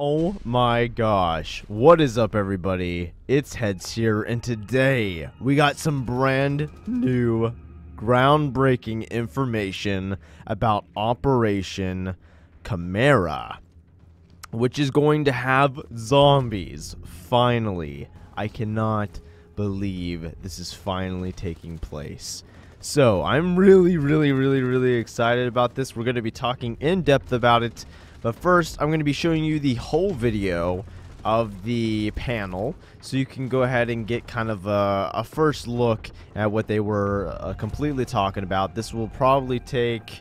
Oh my gosh, what is up everybody? It's HeAdz here, and today we got some brand new groundbreaking information about Operation Chimera, which is going to have zombies, finally. I cannot believe this is finally taking place. So, I'm really excited about this. We're going to be talking in depth about it. But first, I'm going to be showing you the whole video of the panel, so you can go ahead and get kind of a first look at what they were completely talking about. This will probably take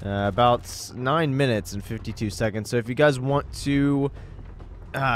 about 9 minutes and 52 seconds. So if you guys want to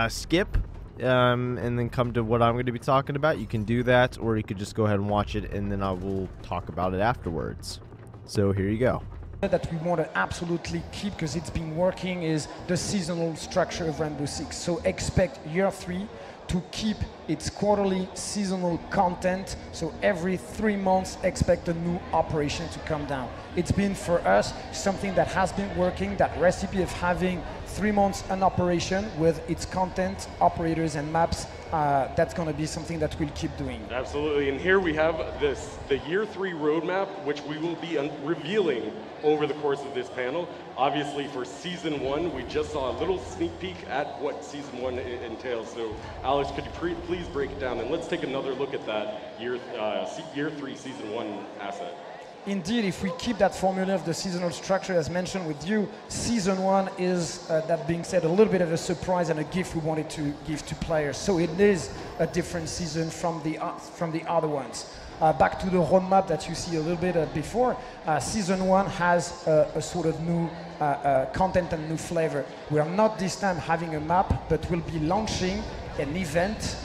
skip and then come to what I'm going to be talking about, you can do that, or you could just go ahead and watch it, and then I will talk about it afterwards. So here you go. That we want to absolutely keep because it's been working is the seasonal structure of Rainbow Six. So expect year 3 to keep its quarterly seasonal content. So every 3 months expect a new operation to come down. It's been for us something that has been working, that recipe of having 3 months an operation with its content, operators and maps. That's going to be something that we'll keep doing. Absolutely, and here we have the year 3 roadmap, which we will be revealing over the course of this panel. Obviously for season 1, we just saw a little sneak peek at what season 1 entails. So Alex, could you please break it down, and let's take another look at that year 3 season 1 asset. Indeed, if we keep that formula of the seasonal structure as mentioned with you, season 1 is, that being said, a little bit of a surprise and a gift we wanted to give to players. So it is a different season from the other ones. Back to the roadmap that you see a little bit before, season 1 has a sort of new content and new flavor. We are not this time having a map, but we'll be launching an event,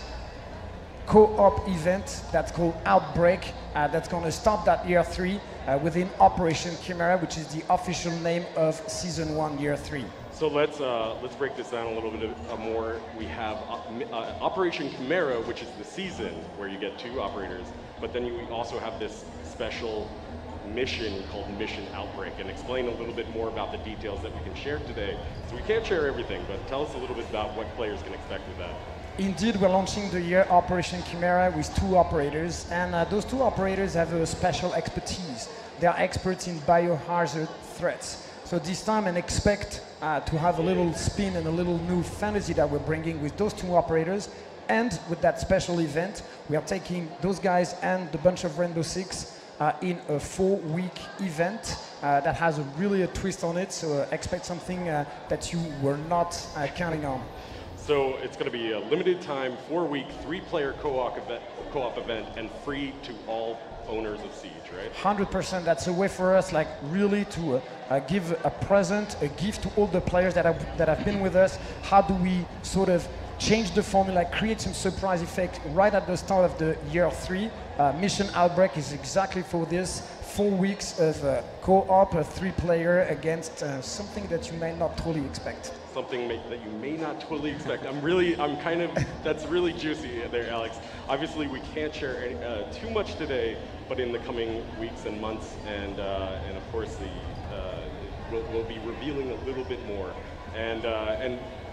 co-op event that's called OUTBREAK. That's going to start that year 3 within Operation Chimera, which is the official name of season 1, year 3. So let's break this down a little bit more. We have Operation Chimera, which is the season where you get 2 operators, but then you also have this special mission called Mission Outbreak, and explain a little bit more about the details that we can share today. So we can't share everything, but tell us a little bit about what players can expect with that. Indeed, we're launching the year Operation Chimera with 2 operators, and those 2 operators have a special expertise. They are experts in biohazard threats. So this time, and expect to have a little spin and a little new fantasy that we're bringing with those 2 operators. And with that special event, we are taking those guys and the bunch of Rainbow Six in a 4-week event that has really a twist on it. So expect something that you were not counting on. So it's going to be a limited time, 4-week, 3-player co-op event, and free to all owners of Siege, right? 100%. That's a way for us, like, really to give a present, a gift to all the players that have been with us. How do we sort of change the formula, create some surprise effect right at the start of the year 3? Mission Outbreak is exactly for this. 4 weeks of co-op, a 3-player against something that you may not totally expect. Something that you may not totally expect. That's really juicy there, Alex. Obviously, we can't share too much today, but in the coming weeks and months, and of course, we'll be revealing a little bit more.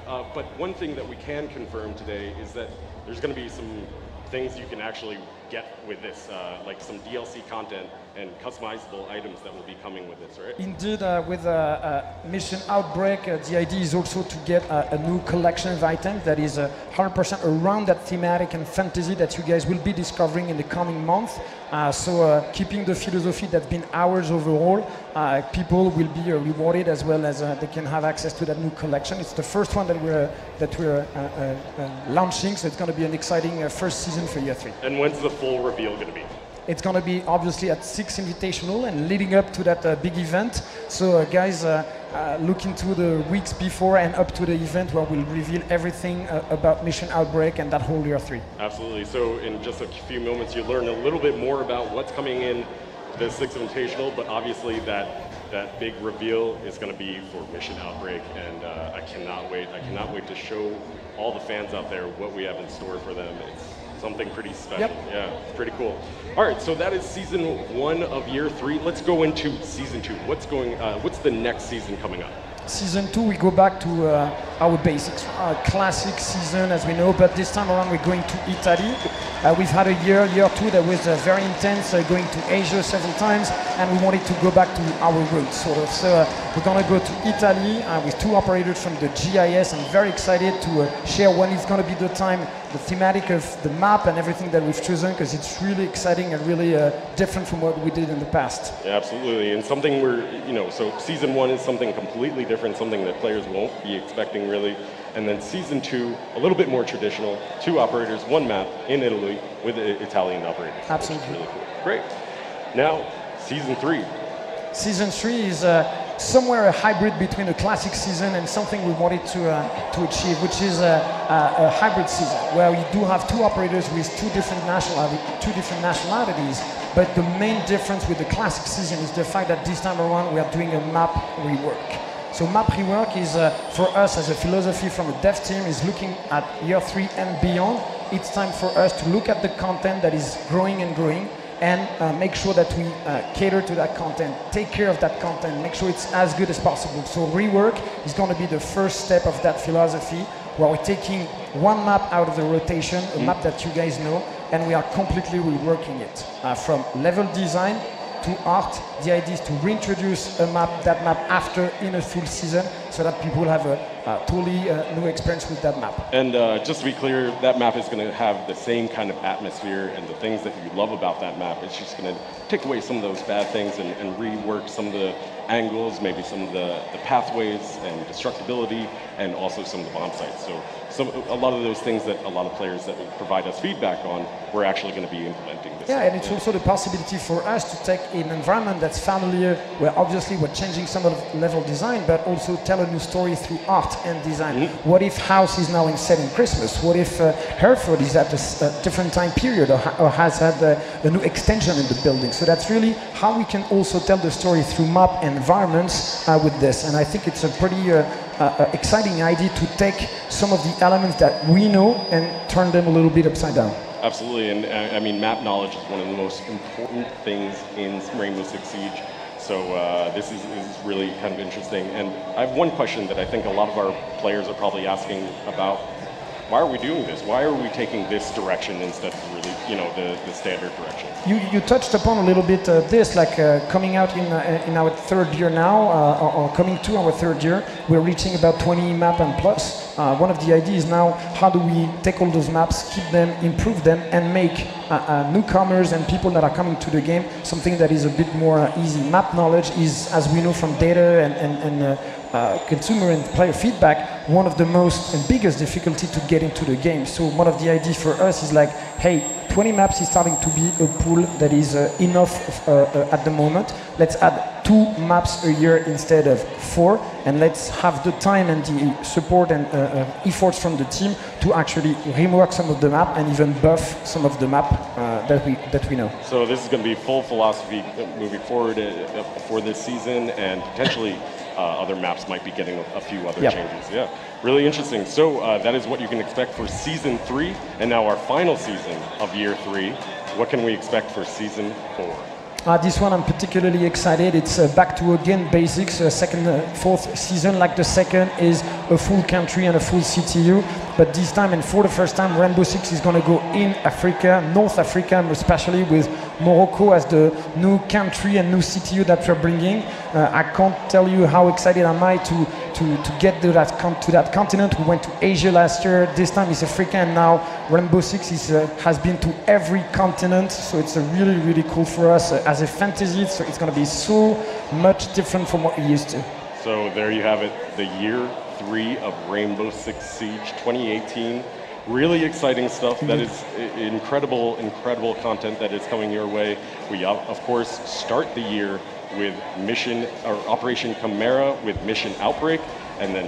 But one thing that we can confirm today is that there's going to be some things you can actually get with this, like some DLC content and customizable items that will be coming with this, right? Indeed, with Mission Outbreak, the idea is also to get a new collection of items that is 100% around that thematic and fantasy that you guys will be discovering in the coming month. So keeping the philosophy that's been ours overall, people will be rewarded as well as they can have access to that new collection. It's the first one that we're launching, so it's going to be an exciting first season for year 3. And when's the full reveal going to be? It's going to be obviously at 6 Invitational and leading up to that big event. So guys, look into the weeks before and up to the event where we'll reveal everything about Mission Outbreak and that whole year 3. Absolutely. So in just a few moments, you learn a little bit more about what's coming in the 6th Invitational, but obviously that big reveal is going to be for Mission Outbreak, and I cannot wait. I cannot wait to show all the fans out there what we have in store for them. It's something pretty special. Yep. Yeah, it's pretty cool. All right, so that is season 1 of year 3. Let's go into season 2. What's the next season coming up? Season 2, we go back to our basics. Classic season, as we know, but this time around we're going to Italy. We've had a year or two that was very intense, going to Asia several times, and we wanted to go back to our roots, sort of. So we're going to go to Italy with 2 operators from the GIS. I'm very excited to share when it's going to be the time, the thematic of the map and everything that we've chosen, because it's really exciting and really different from what we did in the past. Yeah, absolutely, and something we're, so season 1 is something completely different, something that players won't be expecting really. And then season 2, a little bit more traditional, 2 operators, 1 map in Italy with Italian operators. Absolutely. Which is really cool. Great. Now, season 3. Season 3 is somewhere a hybrid between a classic season and something we wanted to achieve, which is a hybrid season, where we do have 2 operators with 2 different nationalities. But the main difference with the classic season is the fact that this time around we are doing a map rework. So map rework is, for us as a philosophy from the dev team, is looking at year 3 and beyond. It's time for us to look at the content that is growing and growing, and make sure that we cater to that content, take care of that content, make sure it's as good as possible. So rework is going to be the first step of that philosophy, where we're taking 1 map out of the rotation, a map that you guys know, and we are completely reworking it. From level design to art, the idea is to reintroduce that map after in a full season, so that people have a totally new experience with that map. And just to be clear, that map is going to have the same kind of atmosphere and the things that you love about that map. It's just going to take away some of those bad things and rework some of the angles, maybe some of the pathways and destructibility, and also some of the bomb sites. So a lot of those things that a lot of players that will provide us feedback on, we're actually going to be implementing this. Yeah, and it's also the possibility for us to take an environment that's familiar, where obviously we're changing some of the level design, but also tell a new story through art and design. What if House is now set in Christmas? What if Hereford is at a different time period, or has had a new extension in the building? So that's really how we can also tell the story through map and environments with this. And I think it's a pretty exciting idea to take some of the elements that we know and turn them a little bit upside down. Absolutely, and I mean, map knowledge is one of the most important things in Rainbow Six Siege. So this is really kind of interesting. And I have one question that I think a lot of our players are probably asking about. Why are we doing this? Why are we taking this direction instead of really, the standard direction? You touched upon a little bit this, like coming out in our 3rd year now, or coming to our 3rd year, we're reaching about 20 map and plus. One of the ideas now, how do we take all those maps, keep them, improve them, and make newcomers and people that are coming to the game something that is a bit more easy. Map knowledge is, as we know from data and consumer and player feedback, one of the most and biggest difficulty to get into the game. So one of the ideas for us is like, hey, 20 maps is starting to be a pool that is enough at the moment. Let's add 2 maps a year instead of 4, and let's have the time and the support and efforts from the team to actually rework some of the map and even buff some of the map that we know. So this is going to be full philosophy moving forward for this season, and potentially other maps might be getting a few other changes. Yeah, really interesting. So that is what you can expect for season 3, and now our final season of year 3. What can we expect for season 4? This one I'm particularly excited. It's back to again basics. Fourth season, like the second, is a full country and a full CTU. But this time, and for the first time, Rainbow Six is going to go in Africa, North Africa, especially with Morocco as the new country and new CTU that we're bringing. I can't tell you how excited am I to get to that continent. We went to Asia last year. This time it's Africa, and now Rainbow Six has been to every continent. So it's really, really cool for us as a fantasy. So it's going to be so much different from what we used to. So there you have it, the year 3 of Rainbow Six Siege 2018. Really exciting stuff. That is incredible content that is coming your way. We, of course, start the year with Operation Chimera with Mission Outbreak, and then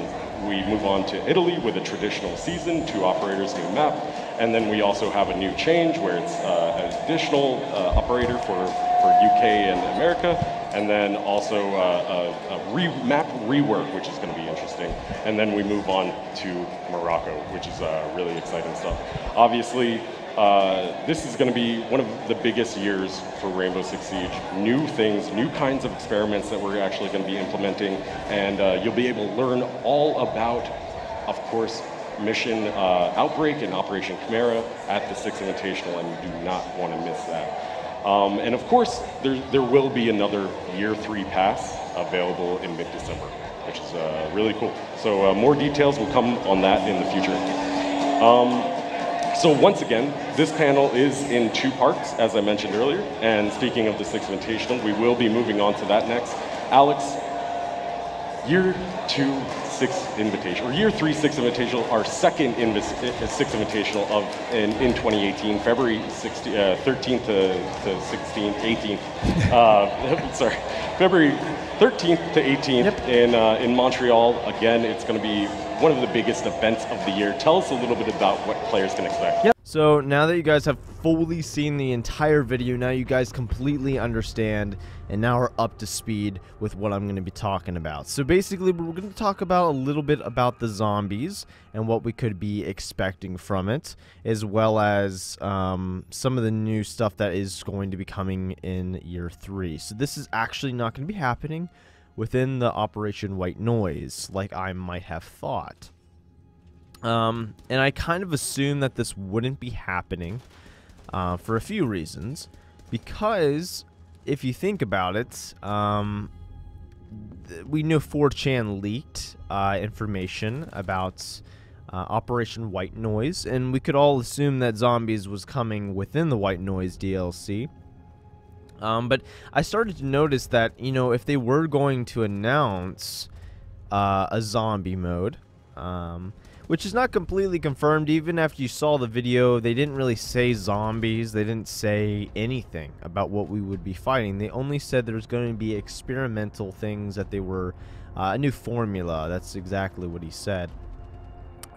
we move on to Italy with a traditional season, 2 operators, new map, and then we also have a new change where it's an additional operator for UK and America, and then also a map rework, which is going to be interesting, and then we move on to Morocco, which is really exciting stuff. Obviously, this is going to be one of the biggest years for Rainbow Six Siege. New things, new kinds of experiments that we're actually going to be implementing, and you'll be able to learn all about of course, Mission Outbreak and Operation Chimera at the 6th Invitational, and you do not want to miss that. And of course, there will be another Year 3 pass available in mid-December, which is really cool. So more details will come on that in the future. So once again, this panel is in 2 parts, as I mentioned earlier. And speaking of the 6th Invitational, we will be moving on to that next. Alex, Year 2 6th Invitational, or Year 3 6th Invitational, our second 6th Invitational in 2018, February 13th to 16th, 18th. Sorry, February 13th to 18th in Montreal. Again, it's going to be one of the biggest events of the year. Tell us a little bit about what players can expect. Yep. So now that you guys have fully seen the entire video, now you guys completely understand and now are up to speed with what I'm going to be talking about. So basically, we're going to talk about a little bit about the zombies and what we could be expecting from it, as well as some of the new stuff that is going to be coming in Year 3. So this is actually not going to be happening within the Operation White Noise, like I might have thought. And I kind of assumed that this wouldn't be happening for a few reasons. Because, if you think about it, we know 4chan leaked information about Operation White Noise, and we could all assume that zombies was coming within the White Noise DLC. But I started to notice that, you know, if they were going to announce a zombie mode, which is not completely confirmed, even after you saw the video, they didn't really say zombies, they didn't say anything about what we would be fighting. They only said there's going to be experimental things, that they were a new formula. That's exactly what he said.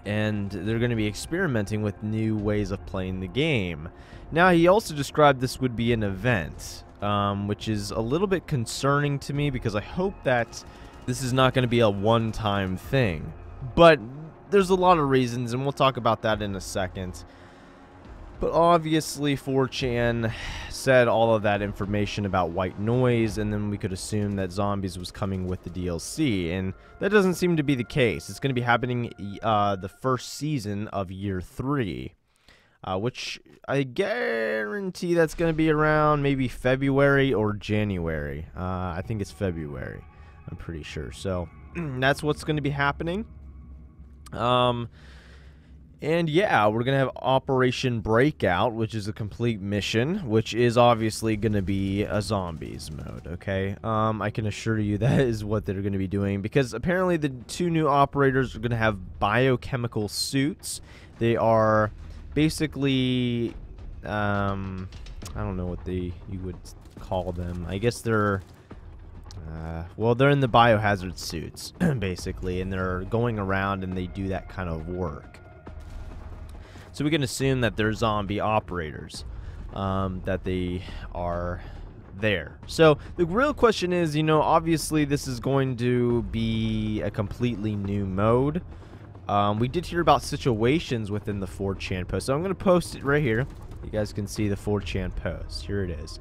And they're going to be experimenting with new ways of playing the game. Now, he also described this would be an event, which is a little bit concerning to me, because I hope that this is not going to be a one-time thing. But there's a lot of reasons, and we'll talk about that in a second. But obviously, 4chan said all of that information about White Noise, and then we could assume that zombies was coming with the DLC, and that doesn't seem to be the case. It's going to be happening the first season of Year 3, which I guarantee that's going to be around maybe February or January. I think it's February, I'm pretty sure. So that's what's going to be happening. And yeah, we're gonna have Operation Breakout, which is a complete mission, which is obviously gonna be a zombies mode, okay? I can assure you that is what they're gonna be doing, because apparently the 2 new operators are gonna have biochemical suits. They are basically, I don't know what you would call them. I guess they're, well, they're in the biohazard suits, basically, and they're going around and they do that kind of work. So we can assume that they're zombie operators, that they are there. So the real question is, you know, obviously this is going to be a completely new mode. We did hear about situations within the 4chan post, so I'm going to post it right here. You guys can see the 4chan post. Here it is.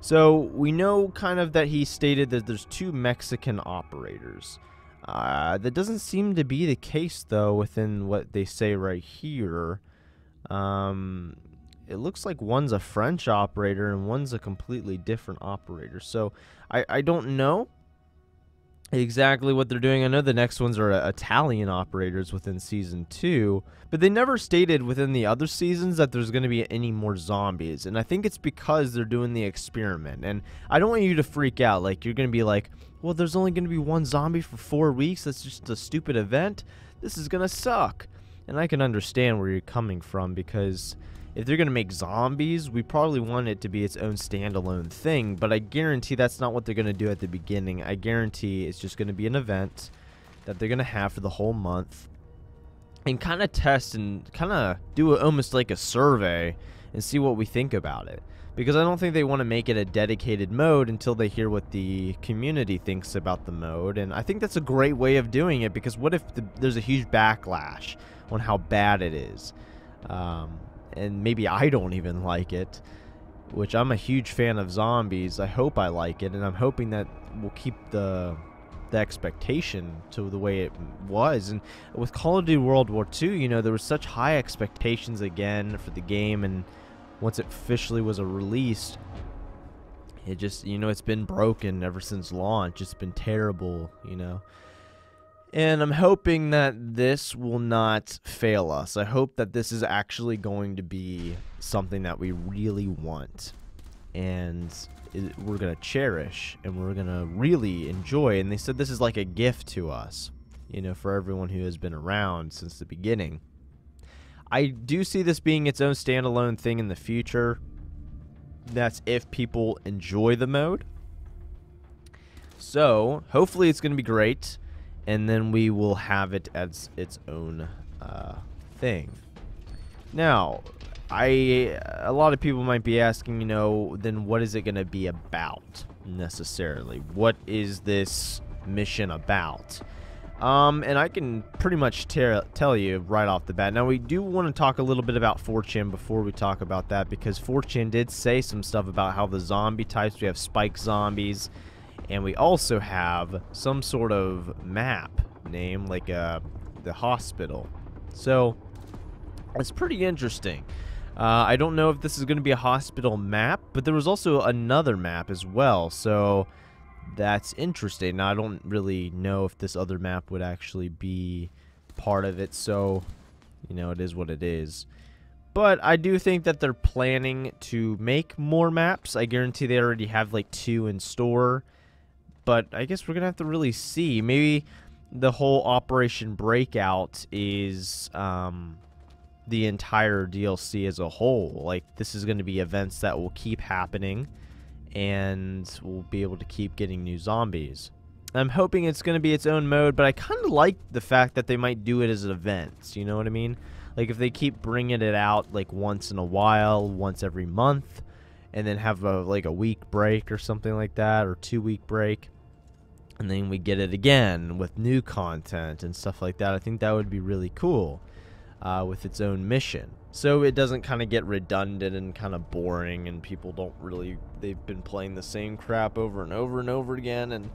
So we know kind of that he stated that there's 2 Mexican operators. That doesn't seem to be the case, though, within what they say right here. It looks like one's a French operator and one's a completely different operator. So I don't know exactly what they're doing. I know the next ones are Italian operators within Season 2, but they never stated within the other seasons that there's going to be any more zombies, and I think it's because they're doing the experiment. And I don't want you to freak out, like you're going to be like, well, there's only going to be 1 zombie for 4 weeks, that's just a stupid event, this is going to suck. And I can understand where you're coming from, because if they're going to make zombies, we probably want it to be its own standalone thing, but I guarantee that's not what they're going to do at the beginning. I guarantee it's just going to be an event that they're going to have for the whole month, and kind of test and kind of do almost like a survey and see what we think about it. Because I don't think they want to make it a dedicated mode until they hear what the community thinks about the mode, and I think that's a great way of doing it, because what if there's a huge backlash on how bad it is? And maybe I don't even like it, which I'm a huge fan of zombies. I hope I like it, and I'm hoping that we'll keep the the expectation to the way it was. And with Call of Duty World War II, you know, there were such high expectations again for the game, and once it officially was released, it just, you know, it's been broken ever since launch. It's been terrible, you know. And I'm hoping that this will not fail us. I hope that this is actually going to be something that we really want, and we're going to cherish, and we're going to really enjoy. And they said this is like a gift to us, you know, for everyone who has been around since the beginning. I do see this being its own standalone thing in the future. That's if people enjoy the mode. So hopefully it's going to be great, and then we will have it as its own thing. Now, a lot of people might be asking, you know, then what is it going to be about necessarily? What is this mission about? And I can pretty much tell you right off the bat. Now, we do want to talk a little bit about 4chan before we talk about that, because 4chan did say some stuff about how the zombie types, we have spike zombies, and we also have some sort of map name, like the hospital. So, it's pretty interesting. I don't know if this is going to be a hospital map, but there was also another map as well, so that's interesting. Now, I don't really know if this other map would actually be part of it, so, you know, it is what it is. But I do think that they're planning to make more maps. I guarantee they already have like 2 in store, but I guess we're going to have to really see. Maybe the whole Operation Breakout is the entire DLC as a whole. Like, this is going to be events that will keep happening, and we'll be able to keep getting new zombies. I'm hoping it's going to be its own mode, but I kind of like the fact that they might do it as events, you know what I mean? Like, if they keep bringing it out, like, once in a while, once every month, and then have, like, a week break or something like that, or 2-week break, and then we get it again with new content and stuff like that, I think that would be really cool. With its own mission, so it doesn't kind of get redundant and kind of boring, and people don't really, they've been playing the same crap over and over and over again, and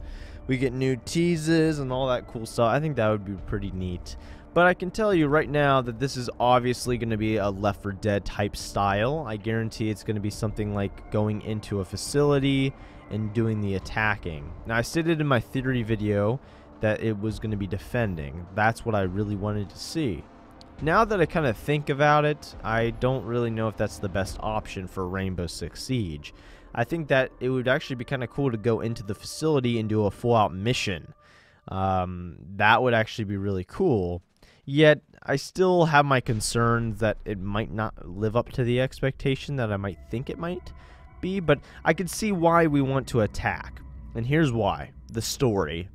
we get new teases and all that cool stuff. I think that would be pretty neat. But I can tell you right now that this is obviously going to be a Left 4 Dead type style. I guarantee it's going to be something like going into a facility and doing the attacking. Now, I stated in my theory video that it was going to be defending. That's what I really wanted to see. Now that I kind of think about it, I don't really know if that's the best option for Rainbow Six Siege. I think that it would actually be kind of cool to go into the facility and do a full-out mission. That would actually be really cool. Yet, I still have my concerns that it might not live up to the expectation that I might think it might be. But I can see why we want to attack. And here's why. The story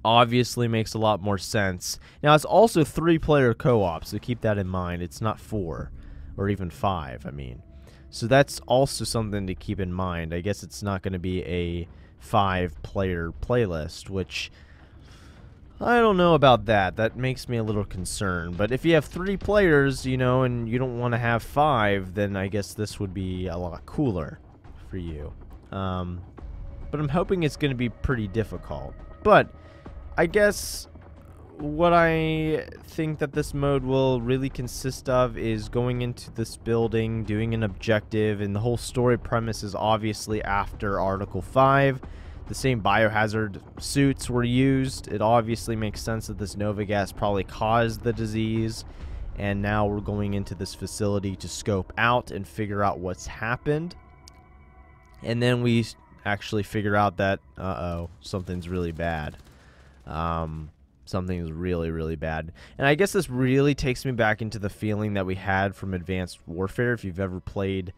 obviously makes a lot more sense. Now, it's also 3-player co-op, so keep that in mind. It's not 4 or even 5, I mean. So that's also something to keep in mind. I guess it's not going to be a 5-player playlist, which I don't know about that. That makes me a little concerned. But if you have 3 players, you know, and you don't want to have 5, then I guess this would be a lot cooler for you. But I'm hoping it's going to be pretty difficult. But I guess what I think that this mode will really consist of is going into this building, doing an objective, and the whole story premise is obviously after Article 5. The same biohazard suits were used. It obviously makes sense that this Nova gas probably caused the disease, and now we're going into this facility to scope out and figure out what's happened. And then we actually figure out that, something's really bad. Something's really, really bad. And I guess this really takes me back into the feeling that we had from Advanced Warfare. If you've ever played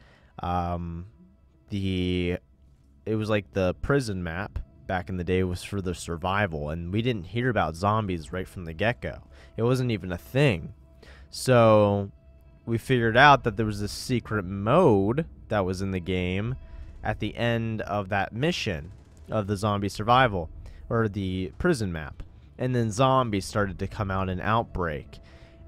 it was like the prison map back in the day was for the survival, and we didn't hear about zombies right from the get-go. It wasn't even a thing. So we figured out that there was this secret mode that was in the game at the end of that mission of the zombie survival, or the prison map. And then zombies started to come out in Outbreak.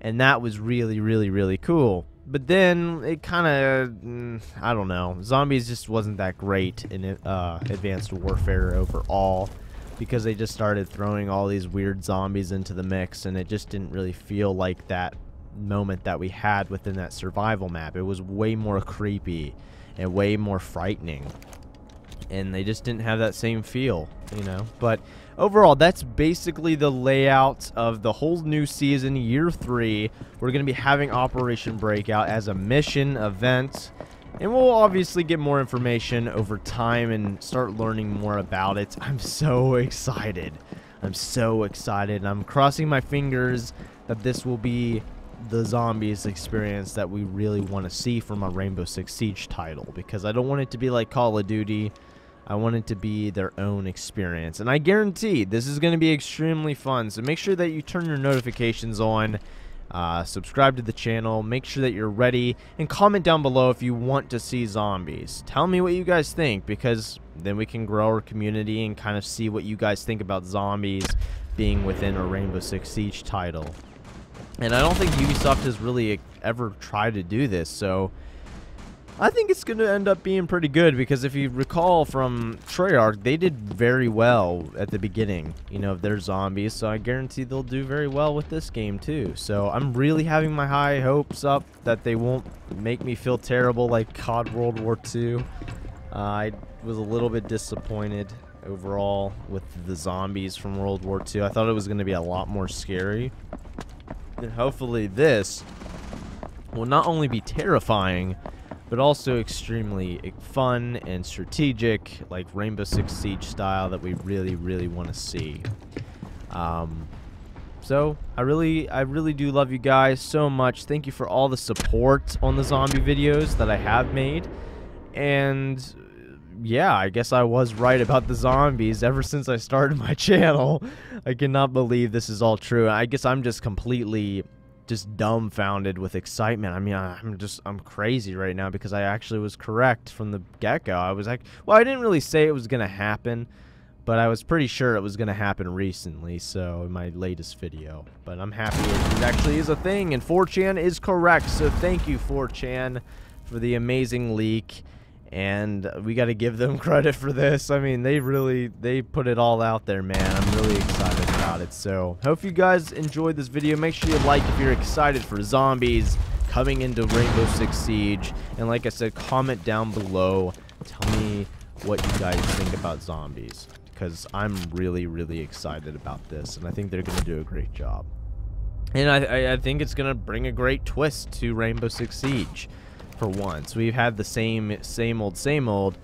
And that was really, really, really cool. But then it kind of, I don't know. Zombies just wasn't that great in Advanced Warfare overall. because they just started throwing all these weird zombies into the mix, and it just didn't really feel like that moment that we had within that survival map. It was way more creepy and way more frightening, and they just didn't have that same feel, you know. But overall, that's basically the layout of the whole new season, year 3. We're going to be having Operation Breakout as a mission event, and we'll obviously get more information over time and start learning more about it. I'm so excited. I'm so excited. I'm crossing my fingers that this will be the zombies experience that we really want to see from a Rainbow Six Siege title, because I don't want it to be like Call of Duty. I want it to be their own experience, and I guarantee this is going to be extremely fun. So make sure that you turn your notifications on, subscribe to the channel, make sure that you're ready, and comment down below if you want to see zombies. Tell me what you guys think, because then we can grow our community and kind of see what you guys think about zombies being within a Rainbow Six Siege title. And I don't think Ubisoft has really ever tried to do this, so I think it's going to end up being pretty good, because if you recall from Treyarch, they did very well at the beginning, you know, of their zombies, so I guarantee they'll do very well with this game too. So I'm really having my high hopes up that they won't make me feel terrible like COD World War II. I was a little bit disappointed overall with the zombies from World War II. I thought it was going to be a lot more scary. And hopefully this will not only be terrifying, but also extremely fun and strategic, like Rainbow Six Siege style that we really, really want to see. So I really do love you guys so much. Thank you for all the support on the zombie videos that I have made. And yeah, I guess I was right about the zombies ever since I started my channel. I cannot believe this is all true. I guess I'm just completely dumbfounded with excitement. I mean, I'm crazy right now, because I actually was correct from the get-go. I was like, well, I didn't really say it was going to happen, but I was pretty sure it was going to happen recently, so in my latest video. But I'm happy it actually is a thing, and 4chan is correct, so thank you, 4chan, for the amazing leak. And we got to give them credit for this. I mean, they put it all out there, man. I'm really excited about it. So, hope you guys enjoyed this video. Make sure you like if you're excited for zombies coming into Rainbow Six Siege. And like I said, comment down below. Tell me what you guys think about zombies, because I'm really, really excited about this. And I think they're going to do a great job. And I think it's going to bring a great twist to Rainbow Six Siege. For once, we've had the same old,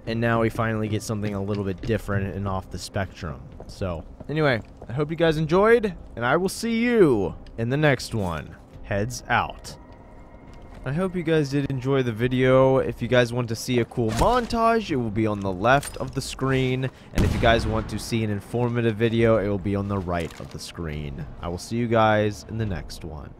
and now we finally get something a little bit different and off the spectrum. So anyway, I hope you guys enjoyed, and I will see you in the next one. Heads out. I hope you guys did enjoy the video. If you guys want to see a cool montage, it will be on the left of the screen, and if you guys want to see an informative video, it will be on the right of the screen. I will see you guys in the next one.